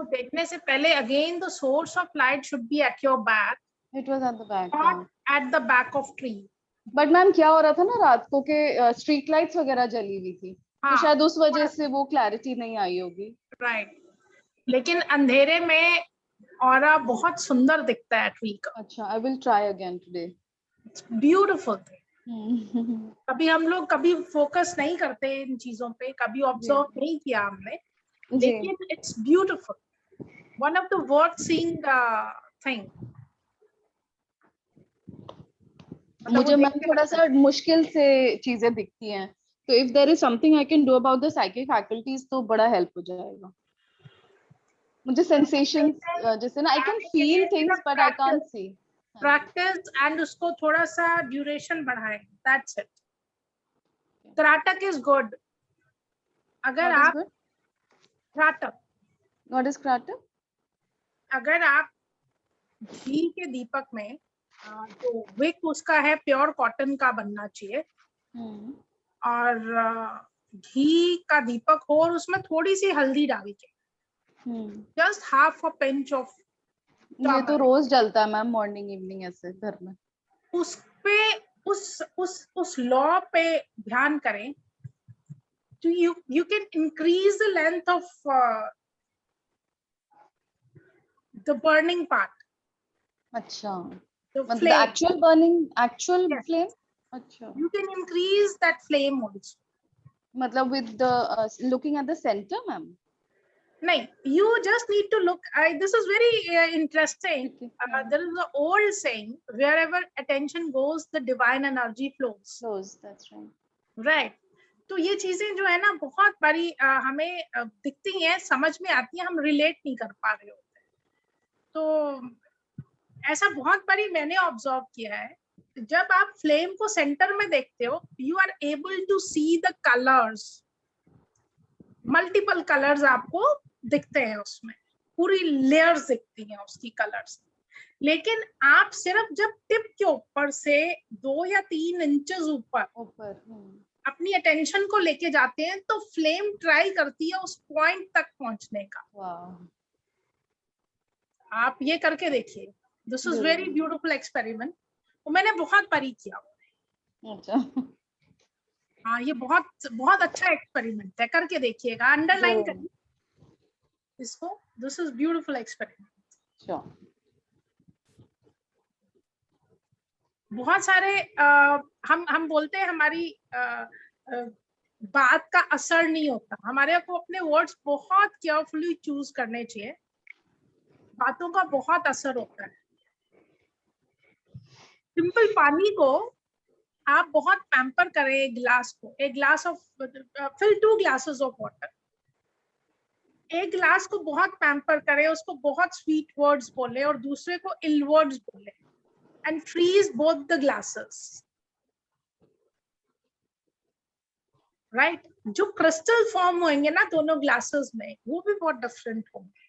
देखने से पहले again the source of light should be at your back, it was at the back, not at the back of tree. But ma'am क्या हो रहा था ना, रात को के स्ट्रीट लाइट्स वगैरह जली हुई थी, तो शायद उस वजह से वो क्लैरिटी नहीं आई होगी। राइट, लेकिन अंधेरे में ऑरा बहुत सुंदर दिखता है ट्री का। अच्छा, I will try again today. It's beautiful. कभी हम लोग कभी फोकस नहीं करते इन चीजों पे, कभी ऑब्जर्व नहीं किया हमने, लेकिन it's beautiful, one of the worth seeing thing. मुझे मैम थोड़ा सा मुश्किल से चीजें दिखती हैं, तो if there is something I can do about the psychic faculties तो बड़ा हेल्प हो जाएगा। मुझे सेंसेशंस जैसे ना, I can feel things but I can't see. Practice and उसको थोड़ा सा ड्यूरेशन बढ़ाएं, that's it. Tratak is good. अगर आप त्राटक, व्हाट इज त्राटक? अगर आप घी के दीपक में जो विक उसका है प्योर कॉटन का बनना चाहिए, और घी का दीपक हो और उसमें थोड़ी सी हल्दी डाल के, just half a pinch of, ये तो रोज जलता है मैम, मॉर्निंग इवनिंग ऐसे घर में। उस पे उस लॉ पे ध्यान करें, तो you can increase the length of the burning part. अच्छा, the मतलब flame, actual burning, actual yes. flame? अच्छा, You can increase that flame also. मतलब with the looking at the center, ma'am? No, you just need to look. This is very interesting. There is an old saying, wherever attention goes, the divine energy flows. Flows, that's right. Right. तो ये चीजें जो है ना बहुत बारी हमें दिखती हैं, समझ में आती हैं, हम रिलेट नहीं कर पा रहे होते। तो ऐसा बहुत बारी मैंने ऑब्जर्व किया है, जब आप फ्लेम को सेंटर में देखते हो, you are able to see the colours, multiple colours आपको दिखते हैं उसमें, पूरी लेयर्स दिखती हैं उसकी कलर्स। लेकिन आप सिर्फ जब टिप के ऊपर से 2 या 3 इंचेस ऊपर अपनी अटेंशन को लेके जाते हैं, तो फ्लेम ट्राई करती है उस पॉइंट तक पहुंचने का। आप ये करके देखिए, this is very beautiful experiment, वो मैंने बहुत बारी किया। अच्छा, हाँ, ये बहुत बहुत अच्छा एक्सपेरिमेंट है, करके देखिएगा, अंडरलाइन करिए इसको, दिस इज ब्यूटीफुल एक्सपेरिमेंट। बहुत सारे हम बोलते हैं हमारी बात का असर नहीं होता, हमारे को अपने वर्ड्स बहुत केयरफुली चूज करने चाहिए, बातों का बहुत असर होता है। सिंपल पानी को आप बहुत पैम्पर करें, एक गिलास को, एक glass of, fill 2 glasses of water, एक गिलास को बहुत पैम्पर करें, उसको बहुत स्वीट वर्ड्स बोले और दूसरे को इल वर्ड्स बोले, and freeze both the glasses, right. जो क्रिस्टल फॉर्म होंगे ना दोनों ग्लासेस में, वो भी बहुत डिफरेंट होंगे।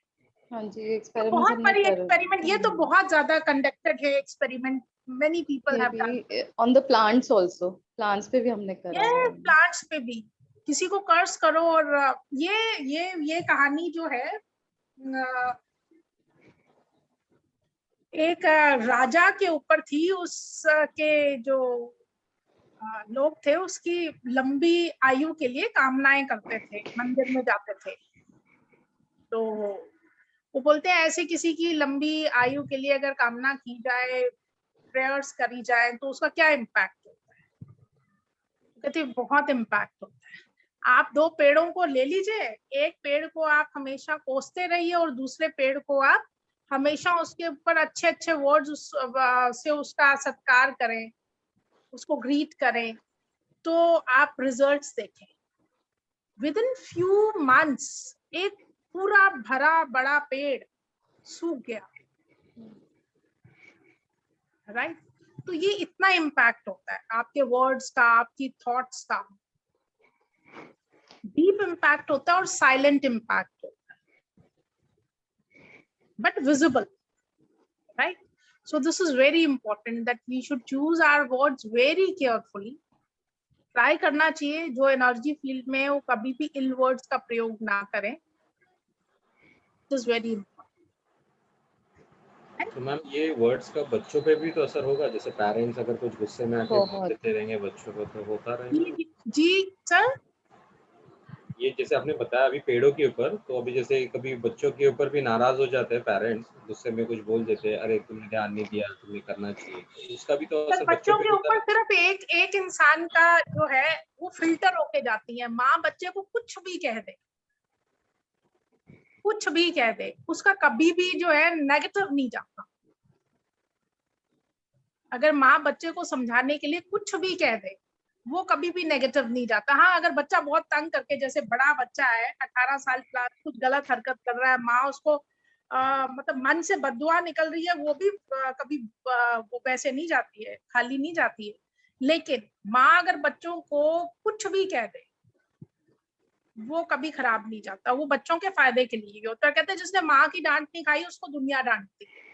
हाँ जी, एक्सपेरिमेंट बहुत बड़ी एक्सपेरिमेंट, ये तो बहुत ज्यादा कंडक्टेड है experiment, many people have done on the plants also, plants पे भी हमने करा है। प्लांट्स पे भी किसी को कर्स करो, और ये कहानी जो है, एक राजा के ऊपर थी, उसके जो लोग थे, उसकी लंबी आयु के लिए कामनाएं करते थे, मंदिर में जाते थे, तो वो बोलते हैं ऐसे किसी की लंबी आयु के लिए अगर कामना की जाए, प्रेयर्स करी जाए, तो उसका क्या इम्पैक्ट होता है। कहते बहुत इम्पैक्ट होता है। आप 2 पेड़ों को ले लीजिए, एक पेड़ को आप हमेशा कोसते रहिए और दूसरे पेड़ को आप हमेशा उसके ऊपर अच्छे अच्छे वर्ड्स से उसका सत्कार करें, उसको ग्रीट करें, तो आप रिजल्ट्स देखें। विद इन फ्यू मंथ्स एक पूरा भरा बड़ा पेड़ सूख गया, राइट। तो ये इतना इम्पैक्ट होता है आपके वर्ड्स का, आपकी थॉट्स का, डीप इम्पैक्ट होता है और साइलेंट इम्पैक्ट होता है, but visible, right. So this is very important that we should choose our words very carefully. Try करना चाहिए जो एनर्जी फील्ड में वो कभी भी इल वर्ड्स का प्रयोग ना करें, इज वेरी इम्पोर्टेंट। तो मैम ये वर्ड्स का बच्चों पे भी तो असर होगा, जैसे पेरेंट्स अगर कुछ गुस्से में आके बहुत देते रहेंगे बच्चों को तो होता जी रहेगा। जी जी सर। ये जैसे आपने बताया अभी पेड़ों के ऊपर, तो अभी जैसे कभी बच्चों के ऊपर भी नाराज हो जाते हैं पेरेंट्स, गुस्से में कुछ बोल देते हैं, अरे तुमने ध्यान नहीं दिया, तुम्हें करना चाहिए, तो उसका भी तो सर असर बच्चों बच्चों पे के होता ऊपर है। सिर्फ एक एक इंसान का जो है वो फिल्टर होके जाती है। माँ बच्चे को कुछ भी कह दे, कुछ भी कह दे, उसका कभी भी जो है नेगेटिव नहीं जाता। अगर माँ बच्चे को समझाने के लिए कुछ भी कह दे, वो कभी भी नेगेटिव नहीं जाता। हाँ, अगर बच्चा बहुत तंग करके, जैसे बड़ा बच्चा है 18 साल प्लस, कुछ गलत हरकत कर रहा है, माँ उसको मतलब मन से बददुआ निकल रही है, वो भी कभी वो वैसे नहीं जाती है, खाली नहीं जाती है। लेकिन माँ अगर बच्चों को कुछ भी कह दे, वो कभी खराब नहीं जाता, वो बच्चों के फायदे के लिए होता है। कहते हैं जिसने माँ की डांट नहीं खाई उसको दुनिया डांटती है।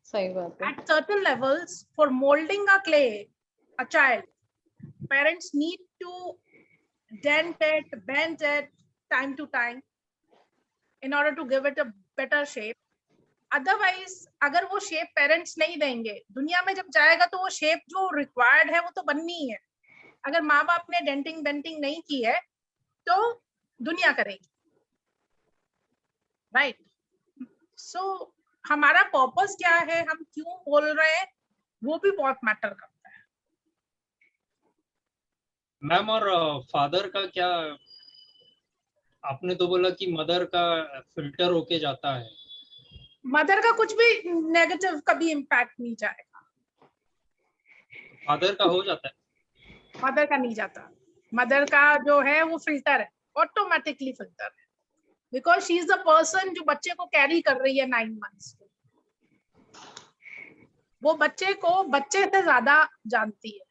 सही बात है। At certain levels, for molding a clay, a child, parents need to dent it, bend it time to time in order to give it a better shape. Otherwise, अगर वो शेप पेरेंट्स नहीं देंगे, दुनिया में जब जाएगा तो वो शेप जो रिक्वायर्ड है वो तो बननी है। अगर माँ बाप ने डेंटिंग बेंटिंग नहीं की है तो दुनिया करेगी, राइट? सो हमारा पर्पस क्या है, हम क्यों बोल रहे हैं, वो भी बहुत मैटर करता है। मैम और फादर का क्या, आपने तो बोला कि मदर का फिल्टर होके जाता है, मदर का कुछ भी नेगेटिव कभी इम्पैक्ट नहीं जाएगा, फादर का हो जाता है। मदर का नहीं जाता। मदर का जो है वो फिल्टर है, ऑटोमेटिकली फिल्टर है, because she is the person जो बच्चे को कैरी कर रही है 9 मंथ्स। वो बच्चे को बच्चे से ज्यादा जानती है,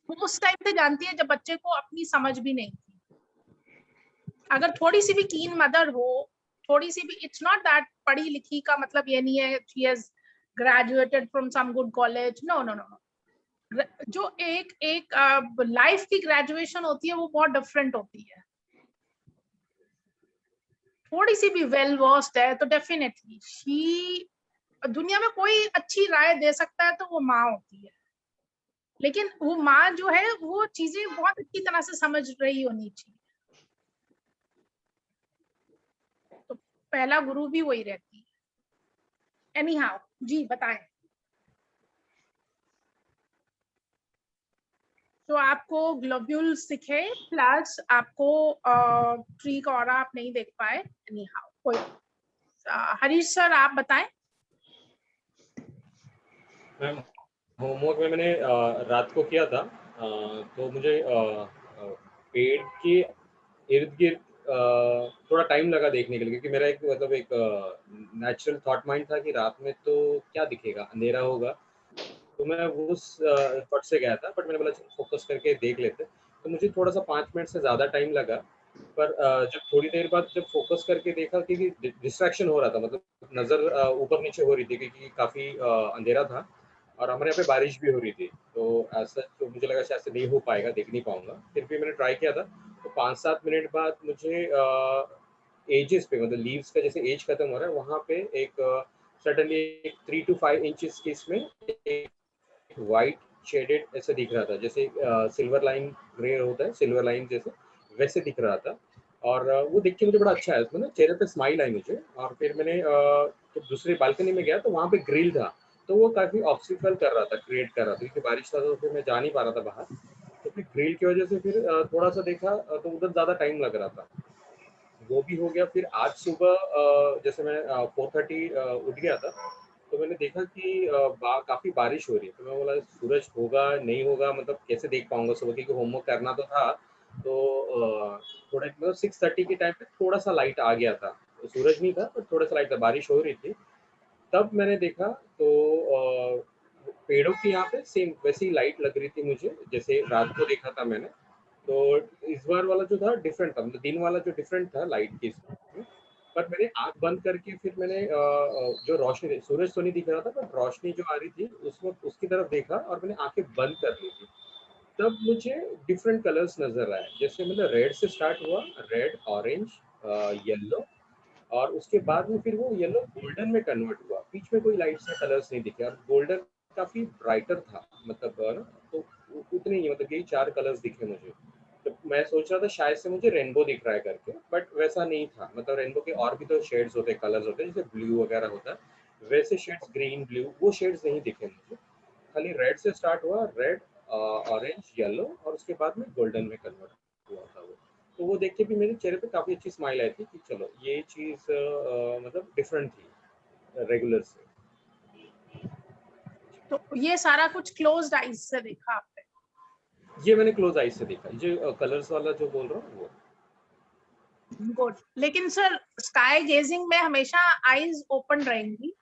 वो उस टाइम से जानती है जब बच्चे को अपनी समझ भी नहीं थी। अगर थोड़ी सी भी कीन मदर हो, थोड़ी सी भी, इट्स नॉट दैट पढ़ी लिखी का मतलब ये नहीं है she has graduated from some good college, no no no. जो एक एक लाइफ की ग्रेजुएशन होती है वो बहुत डिफरेंट होती है। थोड़ी सी भी वेल वर्स्ड है तो डेफिनेटली शी, दुनिया में कोई अच्छी राय दे सकता है तो वो माँ होती है। लेकिन वो माँ जो है वो चीजें बहुत अच्छी तरह से समझ रही होनी चाहिए। तो पहला गुरु भी वही रहती है। एनी हाउ, जी बताएं। तो आपको ग्लोब्यूल्स दिखे, प्लस आपको ट्री का ऑरा आप नहीं देख पाए। एनी हाउ, कोई हरीश सर आप बताएं। मैम होमवर्क में मैंने रात को किया था, तो मुझे पेड़ के इर्द गिर्द थोड़ा टाइम लगा देखने के लिए, क्योंकि मेरा एक मतलब एक नेचुरल थॉट माइंड था कि रात में तो क्या दिखेगा, अंधेरा होगा, तो मैं उस थॉट से गया था। बट मैंने बोला फोकस करके देख लेते, तो मुझे थोड़ा सा 5 मिनट से ज़्यादा टाइम लगा। पर जब थोड़ी देर बाद जब फोकस करके देखा, क्योंकि डिस्ट्रैक्शन हो रहा था, मतलब नज़र ऊपर नीचे हो रही थी, क्योंकि काफ़ी अंधेरा था और हमारे यहाँ पे बारिश भी हो रही थी, तो ऐसा तो मुझे लगा शायद से नहीं हो पाएगा, देख नहीं पाऊंगा। फिर भी मैंने ट्राई किया था, तो 5-7 मिनट बाद मुझे एजेस पे, मतलब लीव्स का जैसे एज खत्म हो रहा है वहाँ पे एक सडनली 3 to 5 इंचेस की इसमें एक वाइट शेडेड ऐसा दिख रहा था, जैसे सिल्वर लाइन ग्रे होता है, सिल्वर लाइन जैसे वैसे दिख रहा था। और वो देख के मुझे बड़ा अच्छा है, उसमें ना चेहरे पे स्माइल आई मुझे। और फिर मैंने जब दूसरी बालकनी में गया तो वहाँ पे ग्रिल था, तो वो काफ़ी ऑब्स्टिकल कर रहा था, क्रिएट कर रहा था, क्योंकि बारिश था तो फिर मैं जा नहीं पा रहा था बाहर। तो फिर ग्रिल की वजह से फिर थोड़ा सा देखा तो उधर ज़्यादा टाइम लग रहा था, वो भी हो गया। फिर आज सुबह जैसे मैं 4:30 उठ गया था, तो मैंने देखा कि काफ़ी बारिश हो रही है, तो मैं बोला सूरज होगा नहीं होगा, मतलब कैसे देख पाऊंगा सुबह, क्योंकि होमवर्क करना तो था। तो थोड़ा मतलब 6:30 के टाइम पे थोड़ा सा लाइट आ गया था, तो सूरज नहीं था पर थोड़ा सा लाइट था, बारिश हो रही थी। तब मैंने देखा तो पेड़ों की यहाँ पे सेम वैसी ही लाइट लग रही थी मुझे, जैसे रात को देखा था मैंने। तो इस बार वाला जो था डिफरेंट था, मतलब दिन वाला जो डिफरेंट था लाइट के इसमें। पर मैंने आँख बंद करके फिर मैंने जो रोशनी थी, सूरज तो नहीं दिख रहा था, पर रोशनी जो आ रही थी उस वक़्त उसकी तरफ देखा और मैंने आँखें बंद कर ली थी। तब मुझे डिफरेंट कलर्स नज़र आए, जैसे मतलब रेड से स्टार्ट हुआ, रेड, ऑरेंज, येलो, और उसके बाद में फिर वो येलो गोल्डन में कन्वर्ट हुआ, बीच में कोई लाइट्स या कलर्स नहीं दिखे, और गोल्डन काफी ब्राइटर था, मतलब ना, तो उतने ही, मतलब यही 4 कलर्स दिखे मुझे। तो मैं सोच रहा था शायद से मुझे रेनबो दिख रहा है करके, बट वैसा नहीं था। मतलब रेनबो के और भी तो शेड्स होते हैं, कलर्स होते हैं, जैसे ब्लू वगैरह होता है, वैसे शेड्स, ग्रीन, ब्लू, वो शेड्स नहीं दिखे मुझे। खाली रेड से स्टार्ट हुआ, रेड, ऑरेंज, येलो, और उसके बाद में गोल्डन में कन्वर्ट हुआ था वो। तो वो देख के भी मेरे चेहरे पे काफी अच्छी स्माइल आई थी कि चलो ये चीज मतलब डिफरेंट थी रेगुलर से। तो ये सारा कुछ क्लोज्ड आईज से देखा आपने? ये मैंने क्लोज आइज से देखा, जो कलर्स वाला जो बोल रहा हूँ वो। गुड। लेकिन सर स्काई गेजिंग में हमेशा आईज ओपन रहेंगी,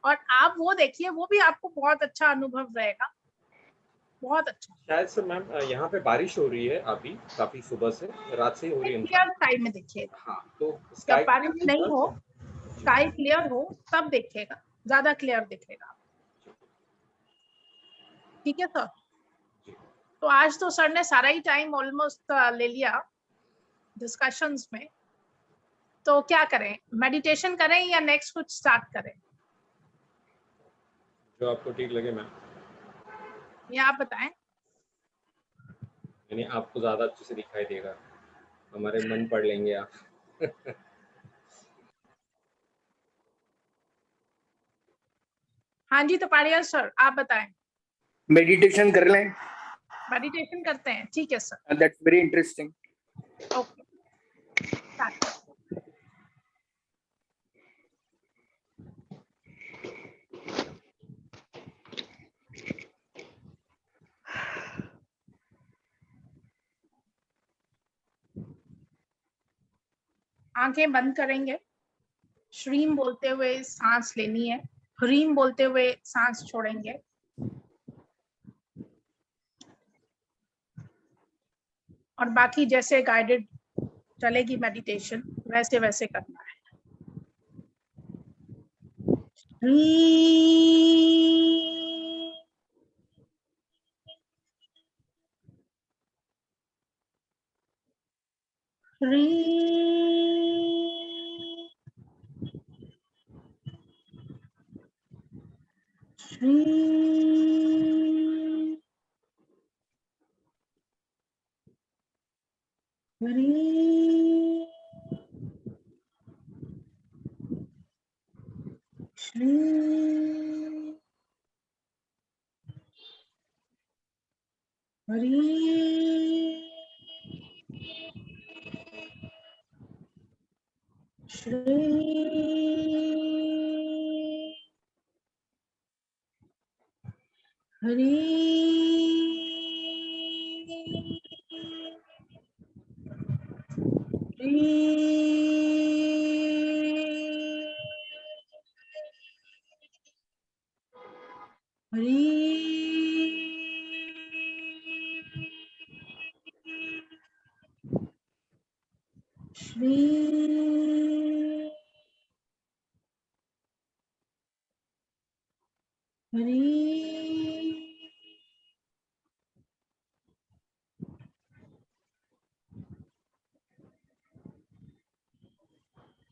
और आप वो देखिए, वो भी आपको बहुत अच्छा अनुभव रहेगा, बहुत अच्छा। शायद से मैम यहाँ पे बारिश हो रही है अभी, काफी सुबह से, रात से ही हो रही है क्लियर इनफैक्ट। स्काई में देखिएगा, हाँ, तो जब स्काई बारिश नहीं हो, जी। स्काई क्लियर हो तब देखिएगा, ज्यादा क्लियर दिखेगा। ठीक है सर। जी। तो आज तो सर ने सारा ही टाइम ऑलमोस्ट ले लिया डिस्कशंस में, तो क्या करें, मेडिटेशन करें या नेक्स्ट कुछ स्टार्ट करें? जो आपको ठीक लगे मैम, ये आप बताएं। यानी आपको ज्यादा अच्छे से दिखाई देगा, हमारे मन पढ़ लेंगे आप। हाँ जी, तो पाड़िया सर आप बताएं। मेडिटेशन कर लें, मेडिटेशन करते हैं, ठीक है sir. That's very interesting. Okay, start करते हैं। आंखें बंद करेंगे, श्रीम बोलते हुए सांस लेनी है, ह्रीम बोलते हुए सांस छोड़ेंगे। और बाकी जैसे गाइडेड चलेगी मेडिटेशन, वैसे वैसे करना है।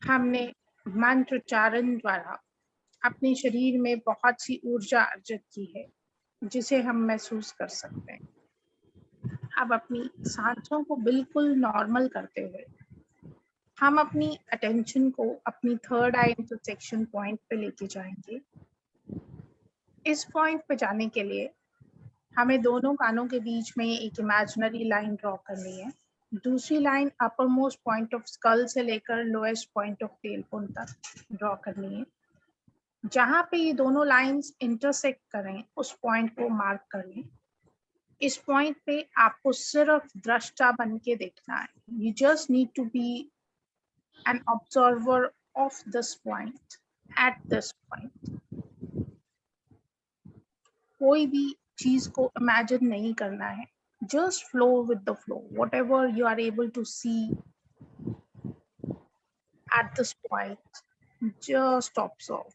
हमने मंत्र उच्चारण द्वारा अपने शरीर में बहुत सी ऊर्जा अर्जित की है, जिसे हम महसूस कर सकते हैं। अब अपनी सांसों को बिल्कुल नॉर्मल करते हुए हम अपनी अटेंशन को अपनी थर्ड आई इंटरसेक्शन पॉइंट पे लेके जाएंगे। इस पॉइंट पे जाने के लिए हमें दोनों कानों के बीच में एक इमेजिनरी लाइन ड्रॉ करनी है। दूसरी line upper most point of skull से लेकर lowest point of tail bone तक ड्रॉ करनी है। जहां पे ये दोनों लाइंस इंटरसेक्ट करें, उस पॉइंट को मार्क कर लें। इस पॉइंट पे आपको सिर्फ दृष्टा बन के देखना है। You just need to be an observer of this point at this point. कोई भी चीज को इमेजिन नहीं करना है, just flow with the flow, whatever you are able to see at this point, just observe.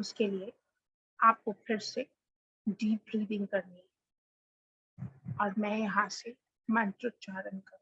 उसके लिए आपको फिर से डीप ब्रीदिंग करनी है और मैं यहाँ से मंत्रोच्चारण करूँगी।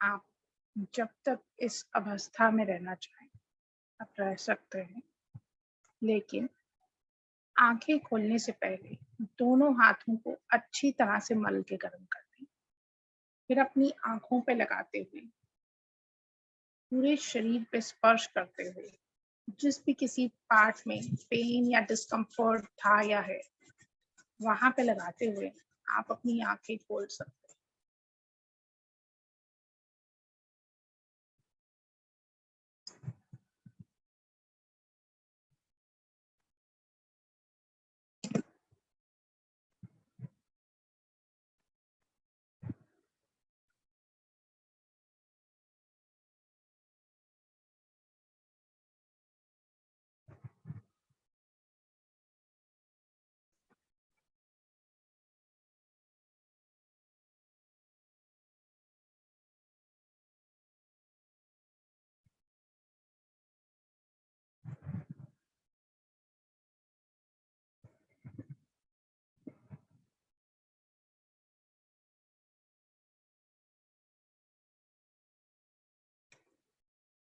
आप जब तक इस अवस्था में रहना चाहें आप रह सकते हैं, लेकिन आंखें खोलने से पहले दोनों हाथों को अच्छी तरह से मल के गर्म कर दें। फिर अपनी आंखों पे लगाते हुए पूरे शरीर पे स्पर्श करते हुए जिस भी किसी पार्ट में पेन या डिस्कम्फर्ट था या है वहां पे लगाते हुए आप अपनी आंखें खोल सकते हैं।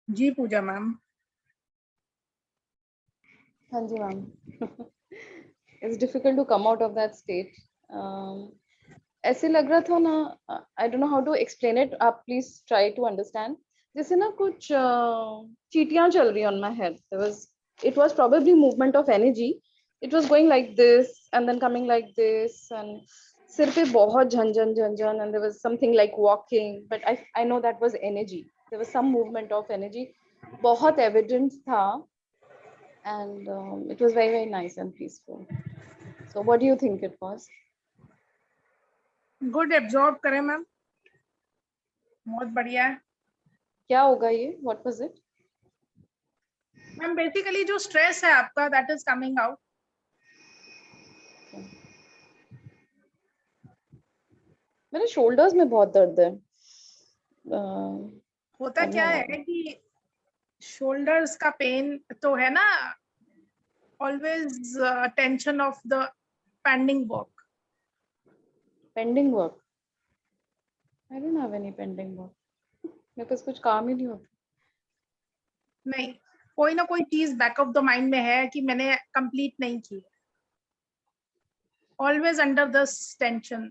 जी पूजा मैम। हाँ जी ma'am. It's difficult to come out of that state. ऐसे लग रहा था ना, I don't know how to explain it. आप please try to understand. जैसे ना कुछ चीटियां चल रही on my head. It was probably movement of energy. It was going like this and then coming like this and सिर पे बहुत Jhunjhunu and there was something like walking, but I know that was energy. There was some movement of energy. बहुत evidence था. And it was very, very nice and peaceful. So what do you think it was? Good absorb करें ma'am, बहुत बढ़िया है क्या होगा ये? What was it? Ma'am. Basically जो स्ट्रेस है आपका दैट इज कमिंग आउट। मेरे शोल्डर्स में बहुत दर्द है। होता क्या है कि शोल्डर्स का पेन तो है ना, always tension of the pending work. Pending work? I don't have any pending work. मेरे पास कुछ काम ही नहीं होता. नहीं, कोई ना कोई चीज बैक ऑफ द माइंड में है कि मैंने कंप्लीट नहीं की. ऑलवेज अंडर दिस टेंशन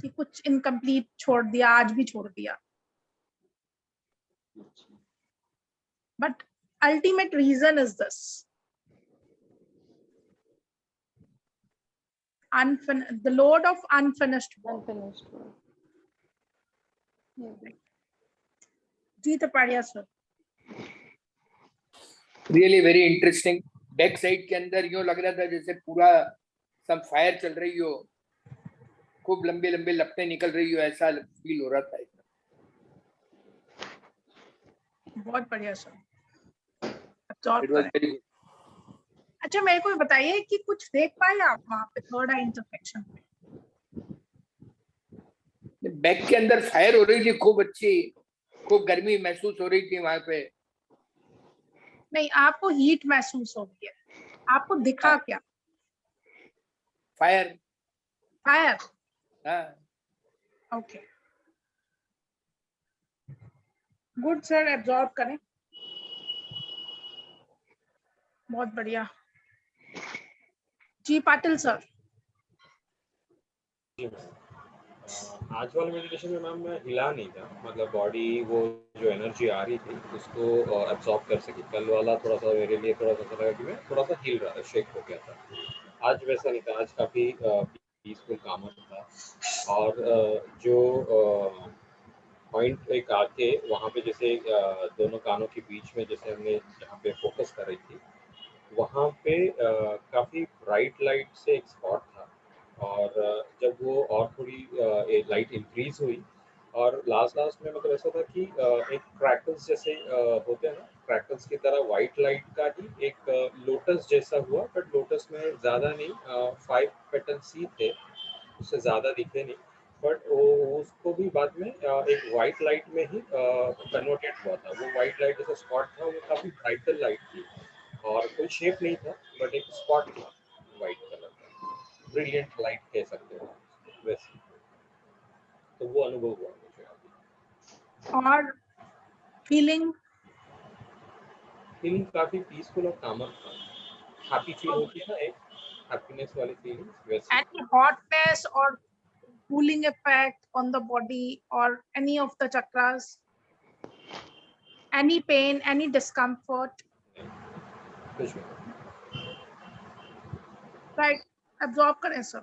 कि कुछ इनकम्प्लीट छोड़ दिया, आज भी छोड़ दिया. But ultimate reason is this, the load of unfinished work. Unfinished work. Yeah. जी Tapadia sir. Really very interesting. Back side के अंदर यूं लग रहा था जैसे पूरा सब फायर चल रही हो, खूब लंबे लंबे लपटें निकल रही हो, ऐसा फील हो रहा था. बहुत बढ़िया sir. It was very good. अच्छा, मेरे को बताइए कि कुछ देख पाए आप वहाँ पे थर्ड आई इंटरसेक्शन पे? बैक के अंदर फायर हो रही थी खूब अच्छी, खूब गर्मी महसूस हो रही थी वहां पे. नहीं, आपको हीट महसूस हो रही है, आपको दिखा क्या? फायर. फायर. हाँ. ओके, गुड सर, एब्जॉर्ब करें. बहुत बढ़िया. जी पाटिल सर. आज वाले मेडिटेशन में मैम मैं हिला नहीं था, मतलब बॉडी वो जो एनर्जी आ रही थी उसको एब्जॉर्ब कर सकी. कल वाला थोड़ा सा मेरे लिए थोड़ा सा लगा कि मैं थोड़ा सा हिल रहा, शेक हो गया था. आज वैसा नहीं था, आज काफ़ी पीसफुल काम था. और जो पॉइंट एक आके वहाँ पे जैसे दोनों कानों के बीच में जैसे हमने जहाँ पे फोकस कर रही थी वहाँ पे काफ़ी ब्राइट लाइट से एक स्पॉट था. और जब वो और थोड़ी लाइट इंक्रीज हुई और लास्ट में मतलब ऐसा था कि एक क्रैकल्स जैसे होते हैं ना, क्रैकल्स की तरह वाइट लाइट का ही एक लोटस जैसा हुआ. बट लोटस में ज़्यादा नहीं, 5 पेटल्स ही थे, उससे ज़्यादा दिखे नहीं. बट वो उसको भी बाद में एक वाइट लाइट में ही कन्वर्टेड हुआ था. वो वाइट लाइट जैसा स्पॉट था, वो काफ़ी ब्राइटर लाइट थी और कोई शेप नहीं था, बट एक स्पॉट था वाइट कलर का. ब्रिलियंट लाइट कह सकते हो वैसे. तो वो अनुभव हुआ मुझे अभी. और फीलिंग काफी पीसफुल और कामर था. हैप्पी फील होती है ना, एक हैप्पीनेस वाली फीलिंग वैसे. any hotness or cooling effect on the body or any of the chakras, any pain, any discomfort? कुछ भी. राइट, एब्जॉर्ब करें सर.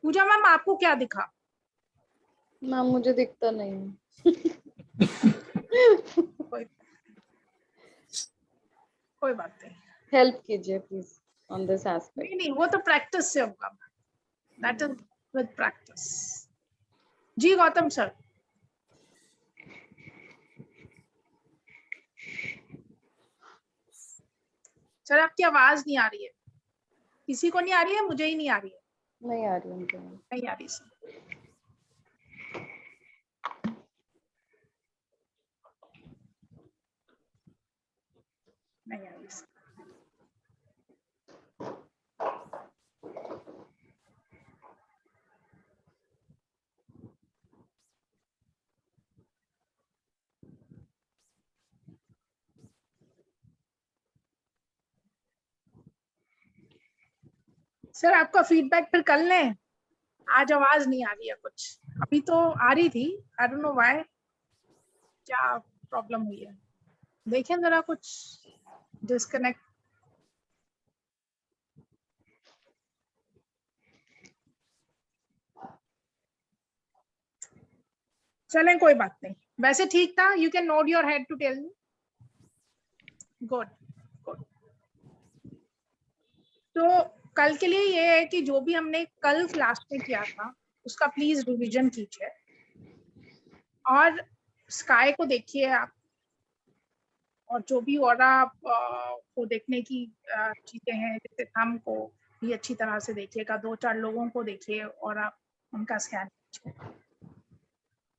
पूजा मैम, आपको क्या दिखा? मैम मुझे दिखता नहीं. कोई बात नहीं. हेल्प कीजिए प्लीज ऑन दिस एस्पेक्ट. नहीं, वो तो प्रैक्टिस से होगा. That is with practice. जी गौतम सर. सर आपकी आवाज नहीं आ रही है. किसी को नहीं आ रही है? मुझे ही नहीं आ रही है. नहीं आ रही मुझे. नहीं आ रही सर. नहीं आ रही सर. सर आपका फीडबैक फिर कल लें. आज आवाज नहीं आ रही है कुछ. अभी तो आ रही थी. आई डोंट नो व्हाई, क्या प्रॉब्लम हुई है. देखें जरा, कुछ डिस्कनेक्ट. चलें, कोई बात नहीं. वैसे ठीक था. You can nod your head to tell me. Good good. तो कल के लिए ये है कि जो भी हमने कल क्लास में किया था उसका प्लीज रिवीजन कीजिए. और स्काई को देखिए आप, और जो भी और को देखने की चीजें हैं, जैसे थंब को भी अच्छी तरह से देखिएगा. 2-4 लोगों को देखिए और आप उनका स्कैन कीजिए.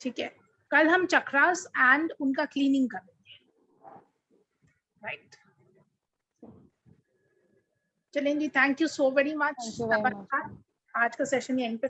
ठीक है. कल हम चक्रास एंड उनका क्लीनिंग करेंगे. राइट. चलें जी. Thank you so very much. Thank you very much. आज का सेशन यहीं पे